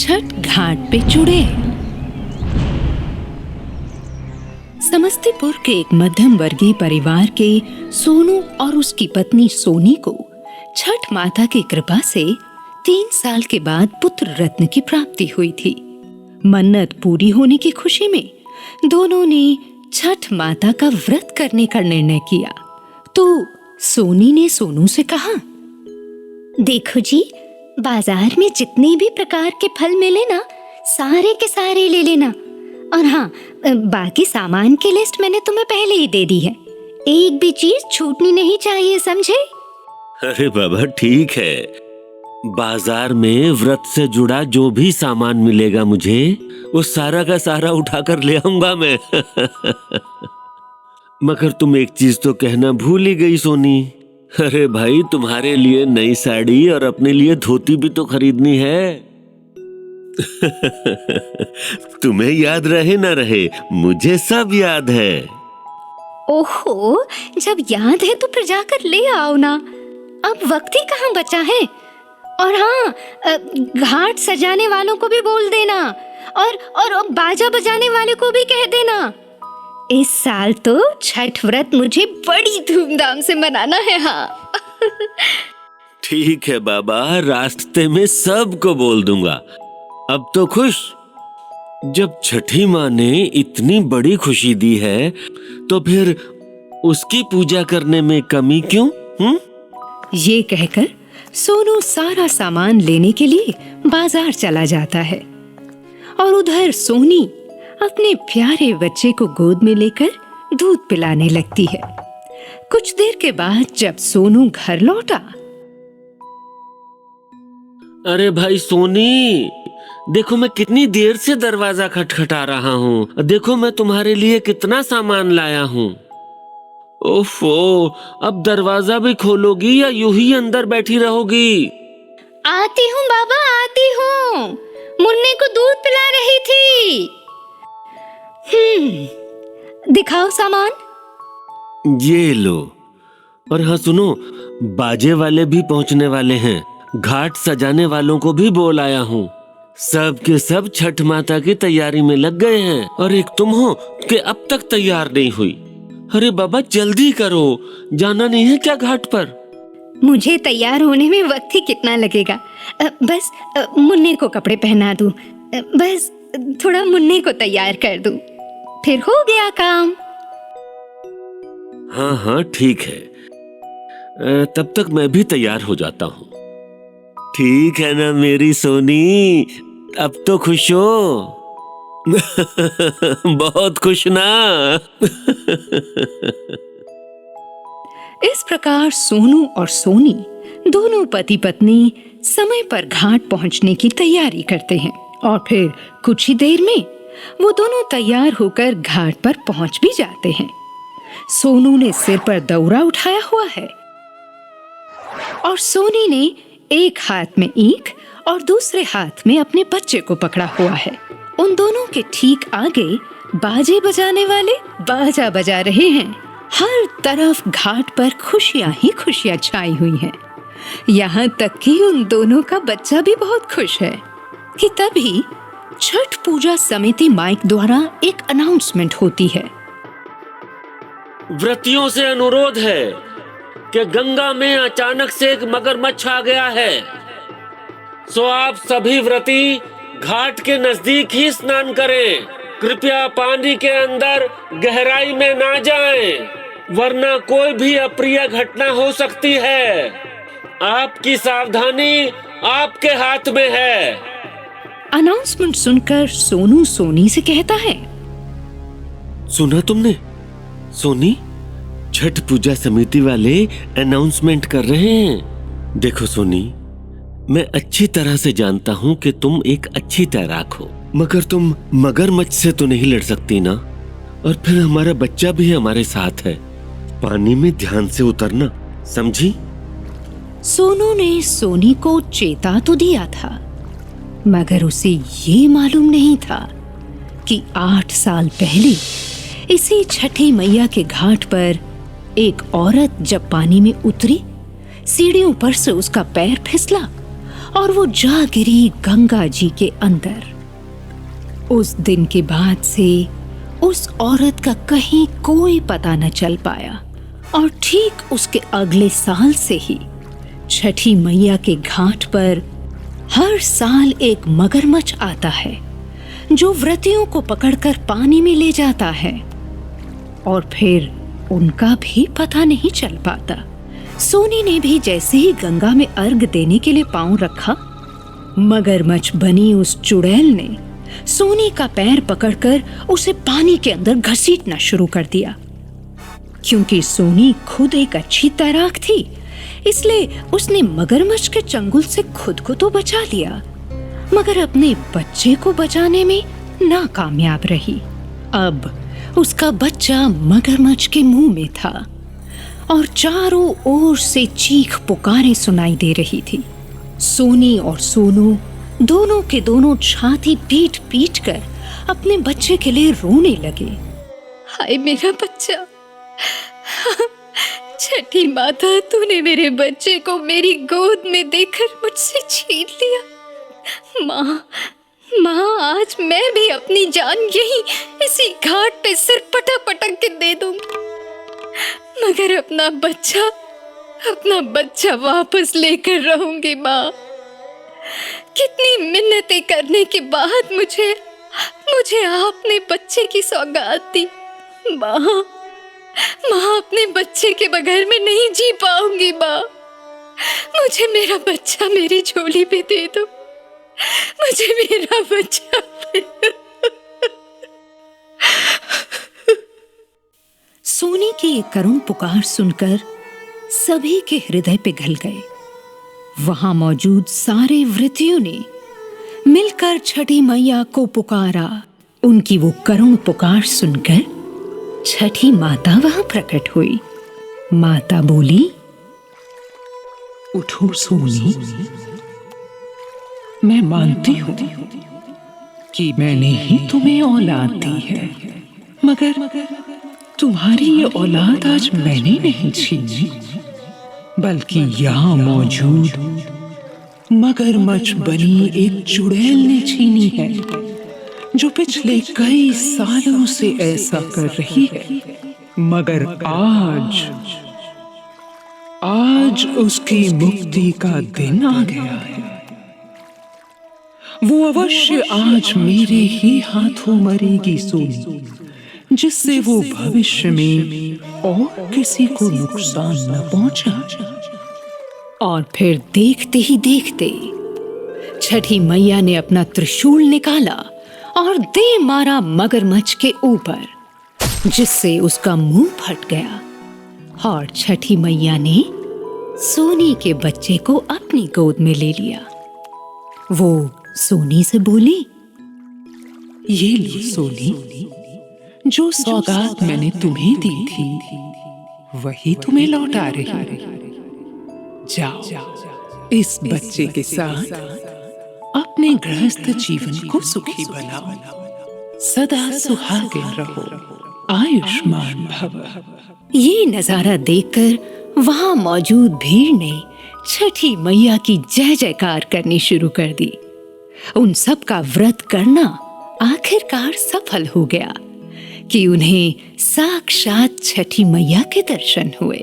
छठ घाट पे जुड़े। समस्तीपुर के एक मध्यम वर्गीय परिवार के सोनू और उसकी पत्नी सोनी को छठ माता की कृपा से 3 साल के बाद पुत्र रत्न की प्राप्ति हुई थी। मन्नत पूरी होने की खुशी में दोनों ने छठ माता का व्रत करने का निर्णय किया। तो सोनी ने सोनू से कहा, देखो जी, बाजार में जितने भी प्रकार के फल मिले ना, सारे के सारे ले लेना। और हाँ, बाकी सामान की लिस्ट मैंने तुम्हें पहले ही दे दी है। एक भी चीज छूटनी नहीं चाहिए, समझे? अरे बाबा ठीक है, बाजार में व्रत से जुड़ा जो भी सामान मिलेगा मुझे, वो सारा का सारा उठाकर ले आऊंगा मैं। मगर तुम एक चीज तो कहना भूल ही गई सोनी। अरे भाई, तुम्हारे लिए नई साड़ी और अपने लिए धोती भी तो खरीदनी है। तुम्हें याद रहे ना रहे, मुझे सब याद है। ओहो, जब याद है तो फिर जाकर ले आओ ना। अब वक्त ही कहाँ बचा है। और हाँ, घाट सजाने वालों को भी बोल देना और बाजा बजाने वाले को भी कह देना। इस साल तो छठ व्रत मुझे बड़ी धूमधाम से मनाना है। हाँ। ठीक है बाबा, रास्ते में सबको बोल दूंगा। अब तो खुश। जब छठी माँ ने इतनी बड़ी खुशी दी है तो फिर उसकी पूजा करने में कमी क्यों? ये कहकर सोनू सारा सामान लेने के लिए बाजार चला जाता है और उधर सोनी अपने प्यारे बच्चे को गोद में लेकर दूध पिलाने लगती है। कुछ देर के बाद जब सोनू घर लौटा, अरे भाई सोनी, देखो मैं कितनी देर से दरवाजा खटखटा रहा हूँ। देखो मैं तुम्हारे लिए कितना सामान लाया हूँ। ओफो, अब दरवाजा भी खोलोगी या यूं ही अंदर बैठी रहोगी? आती हूँ बाबा, आती हूँ। मुन्ने को दूध पिला रही थी। दिखाओ सामान। ये लो। और हाँ सुनो, बाजे वाले भी पहुँचने वाले हैं। घाट सजाने वालों को भी बोल आया हूँ। सब के सब छठ माता की तैयारी में लग गए हैं और एक तुम हो कि अब तक तैयार नहीं हुई। अरे बाबा जल्दी करो, जाना नहीं है क्या घाट पर? मुझे तैयार होने में वक्त ही कितना लगेगा। बस मुन्ने को कपड़े पहना दूं। बस थोड़ा मुन्ने को तैयार कर दूं, फिर हो गया काम। हाँ हाँ ठीक है, तब तक मैं भी तैयार हो जाता हूँ। ठीक है ना मेरी सोनी, अब तो खुश हो? बहुत खुश ना? इस प्रकार सोनू और सोनी दोनों पति पत्नी समय पर घाट पहुंचने की तैयारी करते हैं और फिर कुछ ही देर में वो दोनों तैयार होकर घाट पर पहुंच भी जाते हैं। सोनू ने सिर पर दौरा उठाया हुआ है और सोनी ने एक हाथ में ईख और दूसरे हाथ में अपने बच्चे को पकड़ा हुआ है। उन दोनों के ठीक आगे बाजे बजाने वाले बाजा बजा रहे हैं। हर तरफ घाट पर खुशियां ही खुशियां छाई हुई हैं। यहाँ तक कि उन दोनों का बच्चा भी बहुत खुश है कि तभी छठ पूजा समिति माइक द्वारा एक अनाउंसमेंट होती है। व्रतियों से अनुरोध है कि गंगा में अचानक से एक मगरमच्छ आ गया है, सो आप सभी व्रती घाट के नजदीक ही स्नान करें। कृपया पानी के अंदर गहराई में ना जाएं, वरना कोई भी अप्रिय घटना हो सकती है। आपकी सावधानी आपके हाथ में है। अनाउंसमेंट सुनकर सोनू सोनी से कहता है, सुना तुमने सोनी? छठ पूजा समिति वाले अनाउंसमेंट कर रहे हैं। देखो सोनी, मैं अच्छी तरह से जानता हूँ कि तुम एक अच्छी तैराक हो, मगर तुम मगरमच्छ से तो नहीं लड़ सकती ना। और फिर हमारा बच्चा भी हमारे साथ है। पानी में ध्यान से उतरना, समझी? सोनू ने सोनी को चेता तो दिया था, मगर उसे ये मालूम नहीं था कि 8 साल पहले इसी छठी मैया के घाट पर एक औरत जब पानी में उतरी, सीढ़ियों पर से उसका पैर फिसला और वो जा गिरी गंगा जी के अंदर। उस दिन के बाद से उस औरत का कहीं कोई पता न चल पाया और ठीक उसके अगले साल से ही छठी मैया के घाट पर हर साल एक मगरमच्छ आता है जो व्रतियों को पकड़कर पानी में ले जाता है और फिर उनका भी पता नहीं चल पाता। सोनी ने भी जैसे ही गंगा में अर्घ देने के लिए पांव रखा, मगरमच्छ बनी उस चुड़ैल ने सोनी का पैर पकड़कर उसे पानी के अंदर घसीटना शुरू कर दिया। क्योंकि सोनी खुद एक अच्छी तैराक थी, इसलिए उसने मगरमच्छ के चंगुल से खुद को तो बचा लिया, मगर अपने बच्चे को बचाने में नाकामयाब रही। अब उसका बच्चा मगरमच्छ के मुंह में था और चारों ओर से चीख पुकारें सुनाई दे रही थी। सोनी और सोनू दोनों के दोनों छाती पीट पीट कर अपने बच्चे के लिए रोने लगे। हाय मेरा बच्चा, छठी माता, तूने मेरे बच्चे को मेरी गोद में देकर मुझसे छीन लिया। माँ, आज मैं भी अपनी जान यही इसी घाट पे सिर पटक पटक के दे दूंगी, मगर अपना बच्चा वापस लेकर रहूंगी। माँ, कितनी मिन्नतें करने के बाद मुझे आपने बच्चे की सौगात दी। माँ, अपने बच्चे के बगैर मैं नहीं जी पाऊंगी। माँ, मुझे मेरा बच्चा मेरी झोली पे दे दो, मुझे मेरा बच्चा। सोनी की ये करुण पुकार सुनकर सभी के हृदय पिघल गए। वहां मौजूद सारे व्रतियों ने मिलकर छठी मैया को पुकारा। उनकी वो करुण पुकार सुनकर छठी माता वहां प्रकट हुई। माता बोली, उठो सोनी, मैं मानती हूँ कि मैंने ही तुम्हें औलाद दी है, मगर तुम्हारी ये औलाद आज मैंने नहीं छीनी, बल्कि यहाँ मौजूद मगरमच्छ बनी एक चुड़ैल ने छीनी है, जो पिछले कई सालों से ऐसा कर रही है। मगर आज उसकी मुक्ति का दिन आ गया है। वो अवश्य आज मेरे ही हाथों मरेगी सोनी, जिससे वो भविष्य में और किसी को नुकसान न पहुंचा। और फिर देखते ही देखते छठी मैया ने अपना त्रिशूल निकाला और दे मारा मगरमच्छ के ऊपर, जिससे उसका मुंह फट गया। और छठी मैया ने सोनी के बच्चे को अपनी गोद में ले लिया। वो सोनी से बोली, ये लो सोनी, जो सौगात मैंने तुम्हें दी थी वही तुम्हें लौटा रही। जाओ, इस बच्चे के साथ अपने गृहस्थ जीवन को सुखी बनाओ, सदा सुहागिन रहो, आयुष्मान भव। ये नजारा देखकर वहां मौजूद भीड़ ने छठी मैया की जय जयकार करनी शुरू कर दी। उन सब का व्रत करना आखिरकार सफल हो गया कि उन्हें साक्षात छठी मैया के दर्शन हुए।